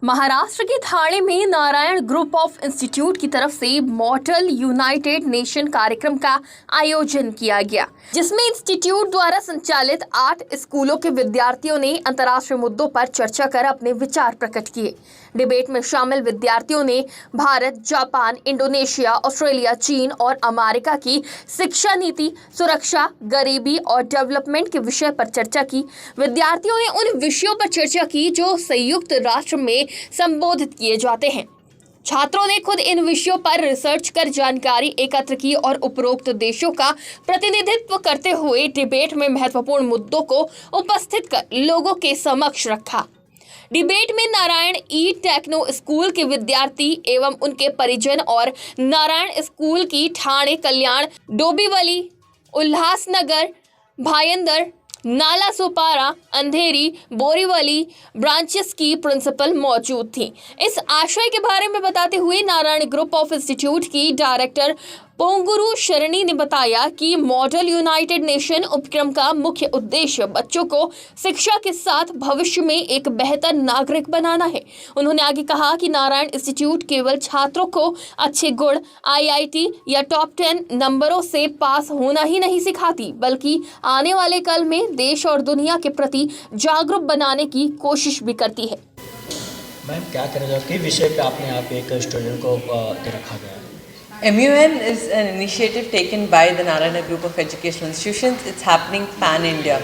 महाराष्ट्र के ठाणे में Narayan group of institute की तरफ से मॉडल यूनाइटेड नेशन कार्यक्रम का आयोजन किया गया, जिसमें इंस्टीट्यूट द्वारा संचालित 8 स्कूलों के विद्यार्थियों ने अंतर्राष्ट्रीय मुद्दों पर चर्चा कर अपने विचार प्रकट किए। डिबेट में शामिल विद्यार्थियों ने भारत, जापान, इंडोनेशिया, ऑस्ट्रेलिया, चीन और अमेरिका की शिक्षा नीति, सुरक्षा, गरीबी और डेवलपमेंट के विषय पर चर्चा की। विद्यार्थियों ने उन विषयों पर चर्चा की जो संयुक्त राष्ट्र में संबोधित किए जाते हैं। छात्रों ने खुद इन विषयों पर रिसर्च कर जानकारी एकत्र की और उपरोक्त देशों का प्रतिनिधित्व करते हुए डिबेट में महत्वपूर्ण मुद्दों को उपस्थित कर लोगों के समक्ष रखा। डिबेट में नारायण ई टेक्नो स्कूल के विद्यार्थी एवं उनके परिजन और नारायण स्कूल की ठाणे, कल्याण, डोंबिवली, उल्हासनगर, भायंदर, नालासोपारा, अंधेरी, बोरीवली ब्रांचेस की प्रिंसिपल मौजूद थी। इस आशय के बारे में बताते हुए नारायण ग्रुप ऑफ इंस्टीट्यूट की डायरेक्टर पोंगुरु शरणी ने बताया कि मॉडल यूनाइटेड नेशन उपक्रम का मुख्य उद्देश्य बच्चों को शिक्षा के साथ भविष्य में एक बेहतर नागरिक बनाना है। उन्होंने आगे कहा कि नारायण इंस्टीट्यूट केवल छात्रों को अच्छे गुण, IIT या टॉप 10 नंबरों से पास होना ही नहीं सिखाती, बल्कि आने वाले कल में देश और दुनिया के प्रति जागरूक बनाने की कोशिश भी करती है। मैम, क्या कहना चाहते हैं विषय पे आपने यहाँ पे एक स्टूडेंट को रखा गया है? MUN is an initiative taken by the Narayana Group of Educational Institutions. It's happening pan-India.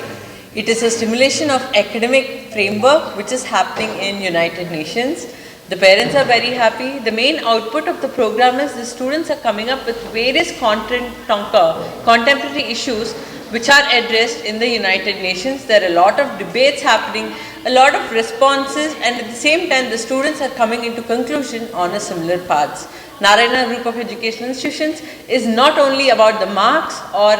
It is a stimulation of academic framework which is happening in United Nations. The parents are very happy. The main output of the program is the students are coming up with various contemporary issues which are addressed in the United Nations. There are a lot of debates happening, a lot of responses, and at the same time the students are coming into conclusion on a similar paths. Narayana Group of Educational Institutions is not only about the marks or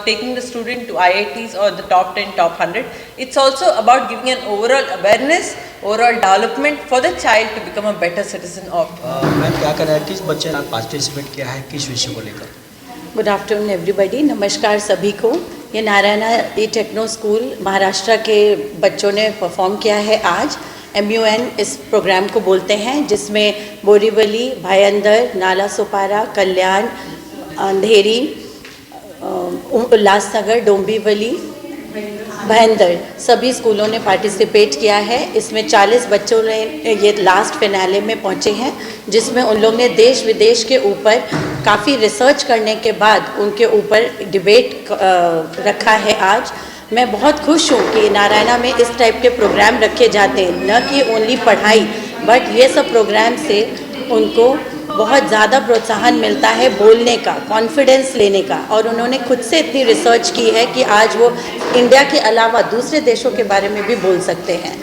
taking the student to IITs or the top 10, top 100. It's also about giving an overall awareness, overall development for the child to become a better citizen of. Ma'am, क्या कर रहा है, किस बच्चे ने participate किया है, किस विषय को लेकर? गुड आफ्टरनून एवरीबॉडी, नमस्कार सभी को। ये नारायणा ई टेक्नो स्कूल महाराष्ट्र के बच्चों ने परफॉर्म किया है आज। MUN इस प्रोग्राम को बोलते हैं, जिसमें बोरीवली, भायंदर, नालासोपारा, कल्याण, अंधेरी, उल्लासनगर, डोंबिवली, भायंदर सभी स्कूलों ने पार्टिसिपेट किया है। इसमें 40 बच्चों ने ये लास्ट फिनाले में पहुंचे हैं, जिसमें उन लोग ने देश विदेश के ऊपर काफ़ी रिसर्च करने के बाद उनके ऊपर डिबेट रखा है आज। मैं बहुत खुश हूँ कि नारायणा में इस टाइप के प्रोग्राम रखे जाते हैं, न कि ओनली पढ़ाई, बट ये सब प्रोग्राम से उनको बहुत ज़्यादा प्रोत्साहन मिलता है बोलने का, कॉन्फिडेंस लेने का, और उन्होंने खुद से इतनी रिसर्च की है कि आज वो इंडिया के अलावा दूसरे देशों के बारे में भी बोल सकते हैं।